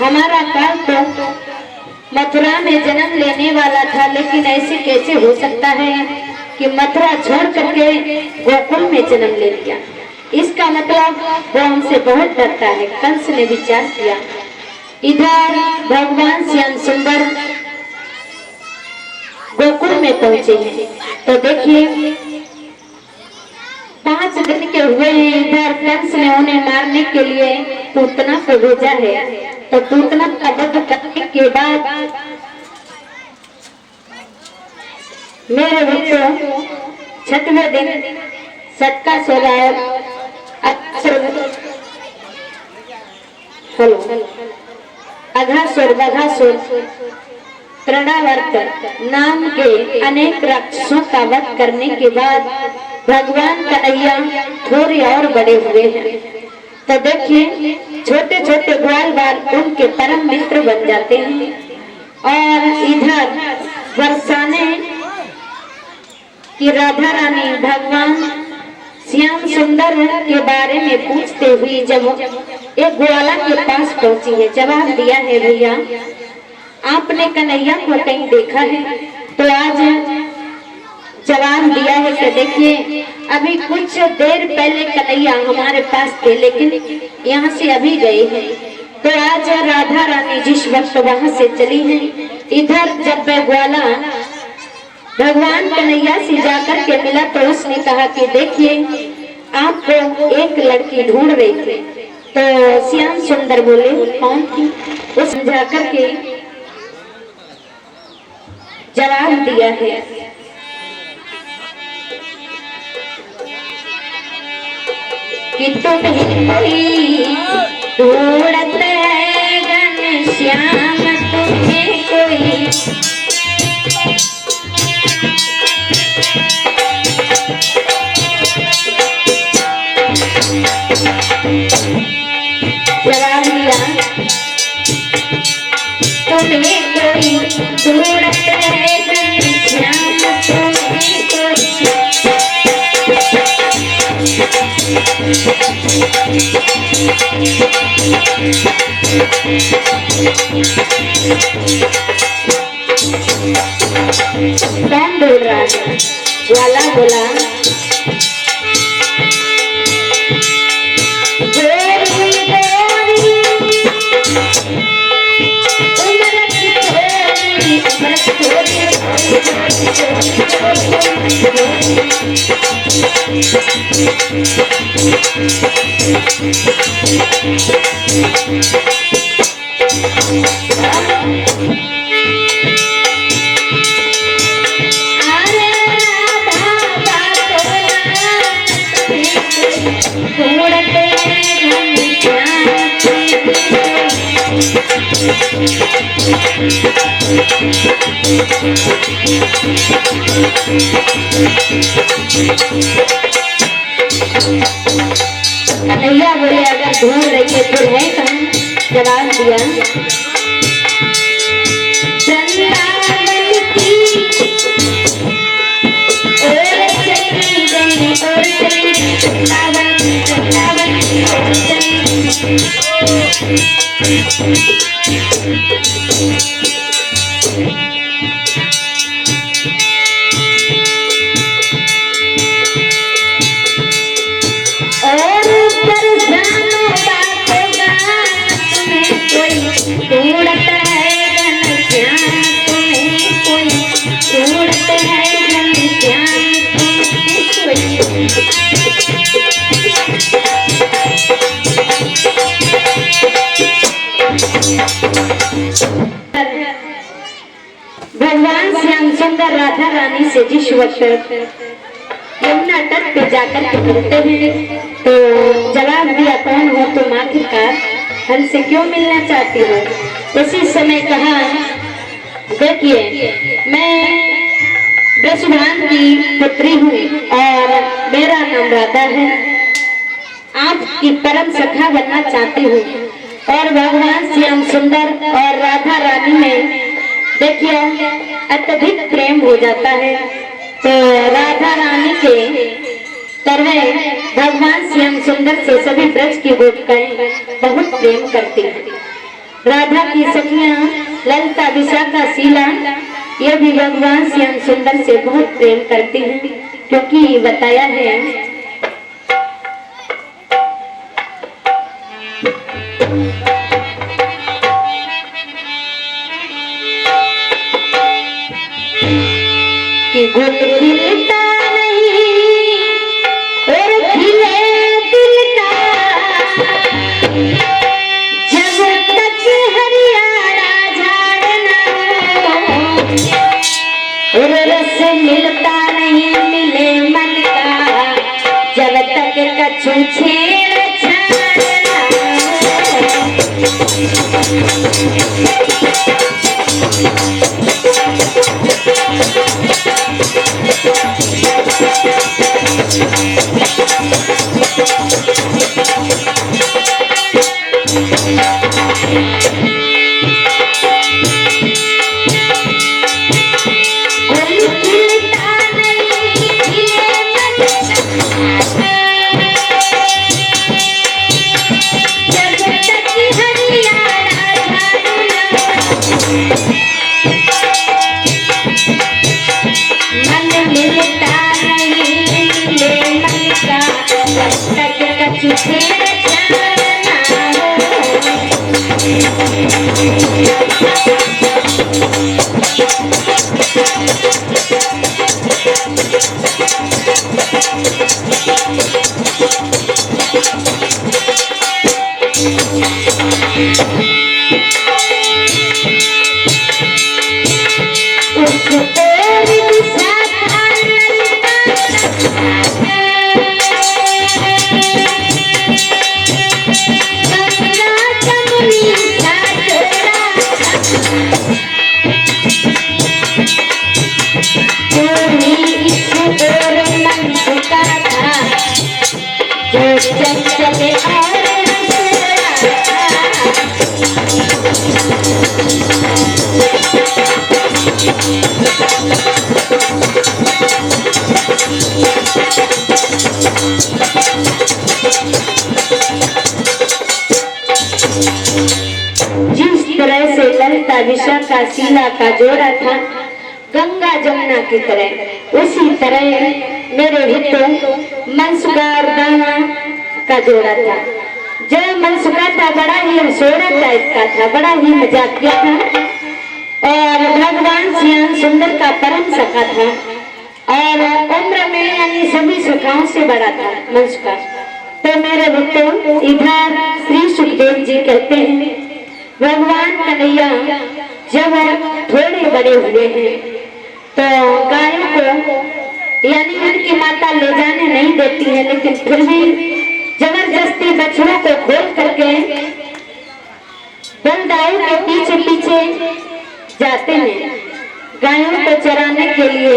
हमारा काल तो मथुरा में जन्म लेने वाला था, लेकिन ऐसे कैसे हो सकता है कि मथुरा छोड़ करके गोकुल में जन्म ले लिया। इसका मतलब वो हमसे बहुत डरता है। कंस ने विचार किया। इधर भगवान श्याम सुंदर गोकुल में पहुंचे हैं, तो देखिए 5 दिन के हुए हैं। इधर कंस ने उन्हें मारने के लिए पूतना को भेजा है। तो पूतना का वध करने के बाद मेरे बच्चों 6वें दिन सटका सोराय अघासुर बघासुर तृणावर्त नाम के अनेक राक्षसों का वध करने के बाद भगवान कन्हैया थोड़े और बड़े हुए हैं। तो देखिए छोटे छोटे ग्वाल बाल उनके परम मित्र बन जाते हैं। और इधर बरसाने की राधा रानी भगवान श्याम सुंदर के बारे में पूछते हुए जब एक ग्वाला के पास पहुंची है, जवाब दिया है, भैया आपने कन्हैया को कहीं देखा है? तो आज जवाब दिया है कि देखिए अभी कुछ देर पहले कन्हैया हमारे पास थे, लेकिन यहाँ से अभी गए हैं। तो आज राधा रानी जिस वक्त वहां से चली है, इधर जब वह ग्वाला भगवान कन्हैया से जाकर के मिला तो उसने कहा कि देखिए आपको एक लड़की ढूंढ रही थी। तो श्याम सुंदर बोले कौन थी? वो समझा करके जवाब दिया है कि तुम्हें ढूंढत है घनश्याम, तुम्हें कोई जवाब दिया तुम्हें कोई ढूंढत है घनश्याम, तुम्हें कोई कौन बोल रहा है? ग्वाला बोला कन्हैया बोले अगर ढूंढ रही है फिर है कहाँ? जवाब दिया वृंदावन की ओर चली गई, ओर चली वृंदावन, वृंदावन की ओर चली। भगवान श्याम सुंदर राधा रानी से जिस वक्त यमुना तट पे जाकर के मिलते हैं, तो जवाब दिया कौन हो तुम आखिरकार, हमसे क्यों मिलना चाहती हो? उसी समय कहा देखिए मैं वृषभान की पुत्री हूँ और मेरा नाम राधा है, आपकी परम सखा बनना चाहती हूँ। और भगवान श्याम सुंदर और राधा रानी में देखिए अत्यधिक प्रेम हो जाता है। तो राधा रानी के तरह भगवान श्याम सुंदर से सभी ब्रज की गोपिकाएं बहुत प्रेम करती हैं। राधा की सखियां ललिता, विशाखा, शीला ये भी भगवान श्याम सुंदर से बहुत प्रेम करती हैं, क्योंकि बताया है कि गुल खिलता नहीं और खिले दिल का, जब तक हरियाणा झाड़ ना हो और रस मिलता नहीं मिले मन का, जब तक कछु छेड़छाड़ ना ललिता, विशाखा, शीला का जोड़ा था गंगा जमुना की तरह, उसी तरह मेरे हितों मनसुखा और दाना का जोड़ा था। जो मनसुखा था बड़ा ही सोड़ा टाइप का था, बड़ा ही मजाकिया था और भगवान श्याम सुंदर का परम सखा था और उम्र में यानी सभी सखाओं से बड़ा था मनसुखा। तो मेरे हितों इधर श्री सुखदेव जी कहते हैं भगवान कन्हैया जब थोड़े बड़े हुए हैं तो गायों को यानी उनकी माता ले जाने नहीं देती है, लेकिन फिर भी जबरदस्ती बछड़ों को खोल करके बलदाऊ के पीछे पीछे जाते हैं गायों को चराने के लिए।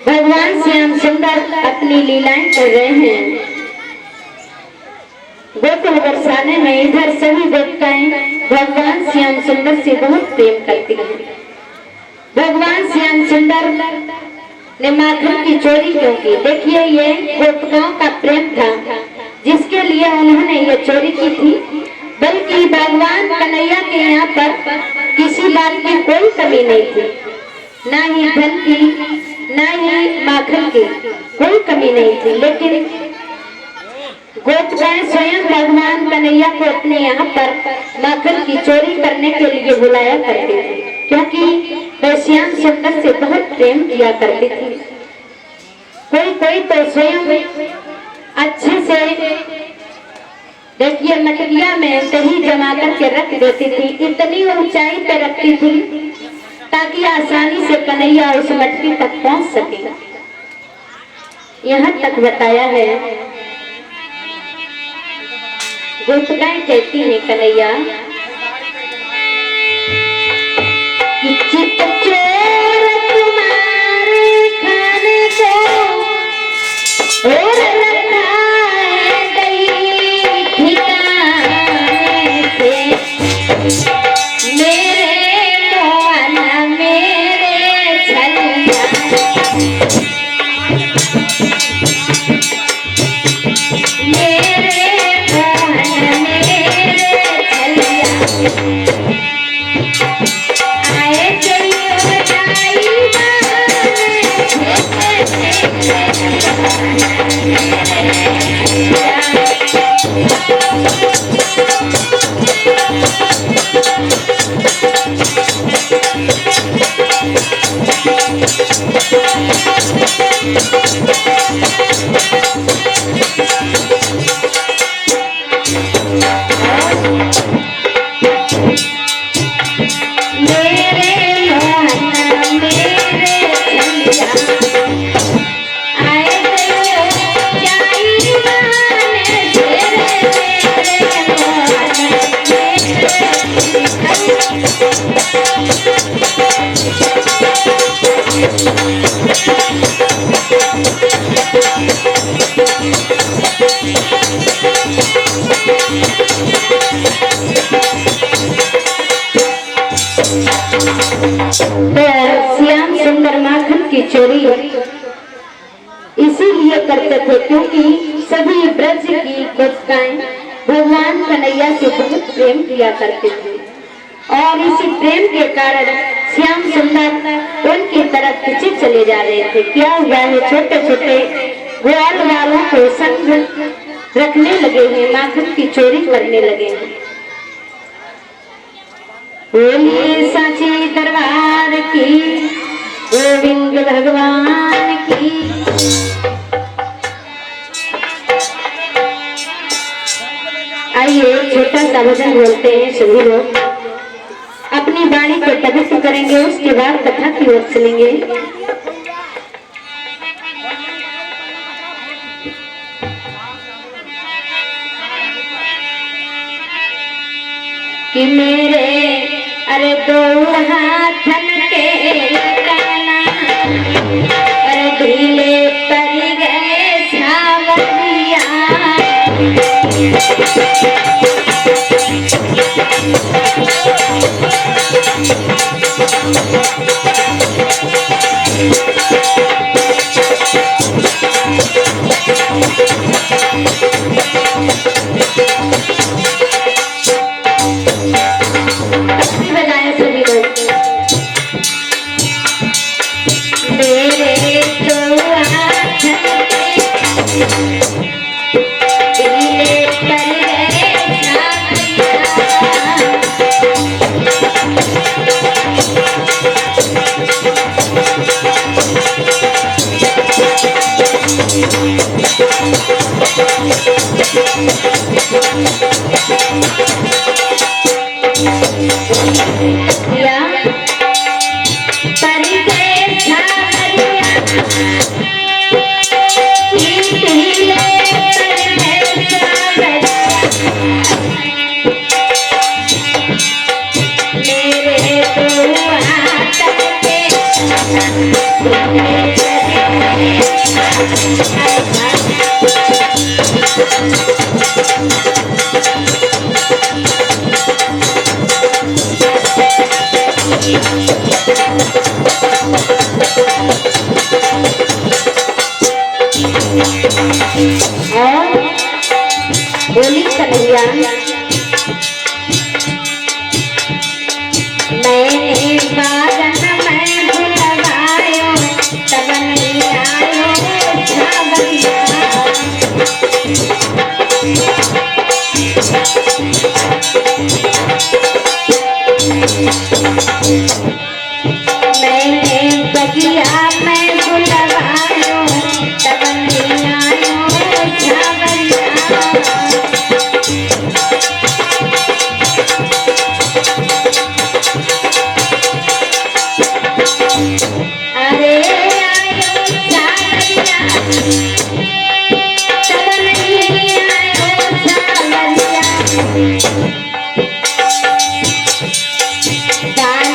भगवान श्याम सुंदर अपनी लीलाएं कर रहे हैं गोकुल बरसाने में। इधर सभी देवताएं भगवान श्याम सुंदर से बहुत प्रेम करती हैं। भगवान श्याम सुंदर ने माखन की चोरी क्यों की? देखिए ये गोपिकाओं का प्रेम था जिसके लिए उन्होंने ये चोरी की थी, बल्कि भगवान कन्हैया के यहाँ पर किसी बात की कोई कमी नहीं थी, ना ही धन की ना ही माखन की कोई कमी नहीं थी। लेकिन गोपिकाएं स्वयं भगवान कन्हैया को अपने यहाँ पर माखन की चोरी करने के लिए बुलाया करती थी, क्योंकि वे श्याम सुंदर से बहुत प्रेम किया करती थी। कोई कोई तो स्वयं अच्छे से देखिए मटकिया में दही जमा करके रख देती थी, इतनी ऊंचाई पे रखती थी ताकि आसानी से कन्हैया उस मटकी तक पहुंच सके। यहाँ तक बताया है गोपिकाएं कहती हैं कन्हैया कि चित चोर तुम्हारे खाने को और रखा है दही ठिकाने से, मेरे मोहन मेरे छलिया मेरे मोहन मेरे छलिया श्याम सुंदर माखन की चोरी इसीलिए करते थे क्योंकि सभी ब्रज की गोपिकाएं भगवान कन्हैया से बहुत प्रेम किया करते थे और इसी प्रेम के कारण श्याम सुंदर उनकी तरफ पीछे चले जा रहे थे। क्या हुआ है, छोटे छोटे ग्वाल वालों को संग रखने लगे हैं, माखन की चोरी करने लगे हैं। बोलिए साची दरबार की, गोविंद भगवान की। आइए छोटा सा भजन बोलते हैं सभी लोग, अपनी वाणी को पवित्र करेंगे, उसके बाद कथा की ओर चलेंगे। कि मेरे अरे दो हाथन के काना अरे ढीले पड़ गए सावरिया। बोली कन्हैया मैंने बागन में बुलवायो तब नहीं आयो छावरिया। मैंने बगिया में बुलवायो तब नहीं आयो छावरिया। अरे आयो छावरिया तब नहीं आयो छावरिया। दान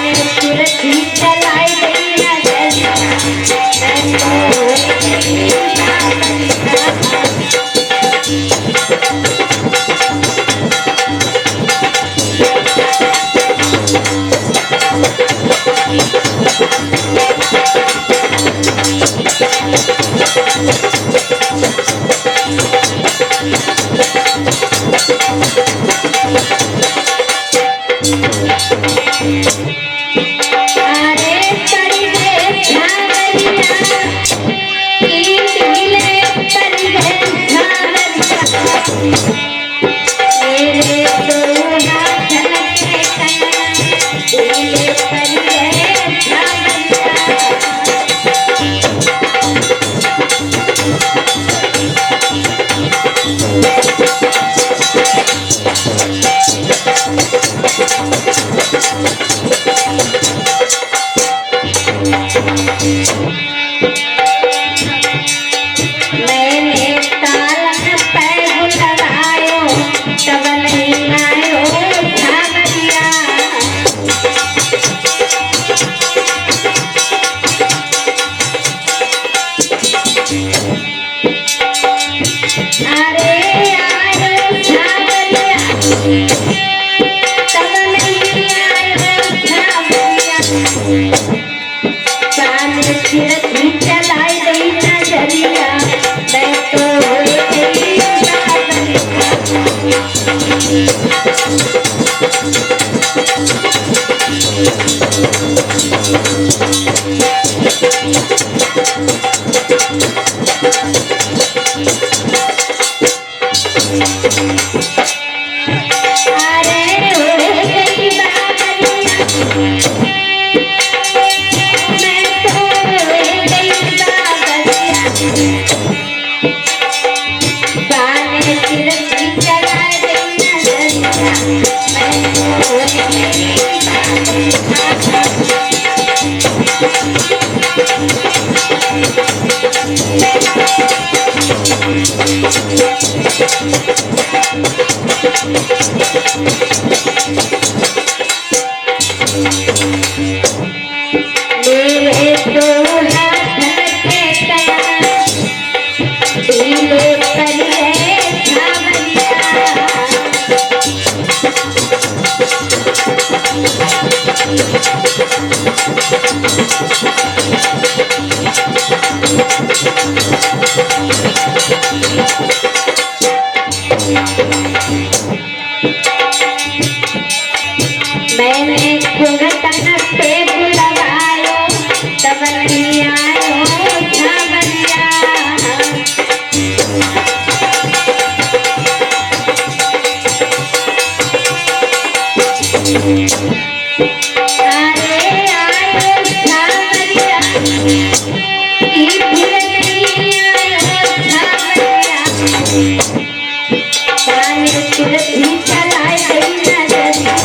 मैंने घूंघट पे बुलवायो तब नहीं आयो झावरिया। अरे आयो झावरिया की फिर नहीं आयो झावरिया। पानी फिर भी चलाए गई नजरिया।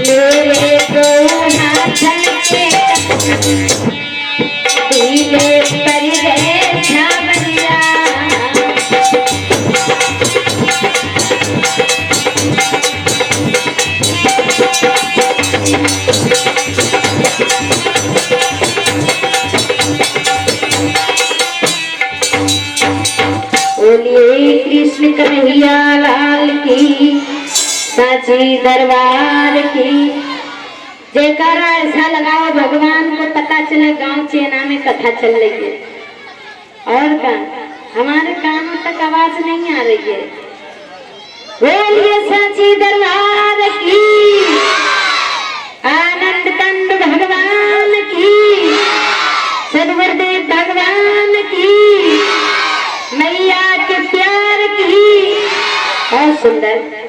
मेरे दो हाथ के दिले पर गए झावरिया। बोलिए कृष्ण कन्हैया लाल की, साची दरबार की। जयकारा ऐसा लगाओ भगवान को पता चले गांव चेना में कथा चल रही है। और का हमारे कानों तक आवाज नहीं आ रही है। बोलिए साची दरबार की, आनंद कंद भगवान की, सदगुरुदेव भगवान की, मैया के प्यार की। बहुत सुंदर।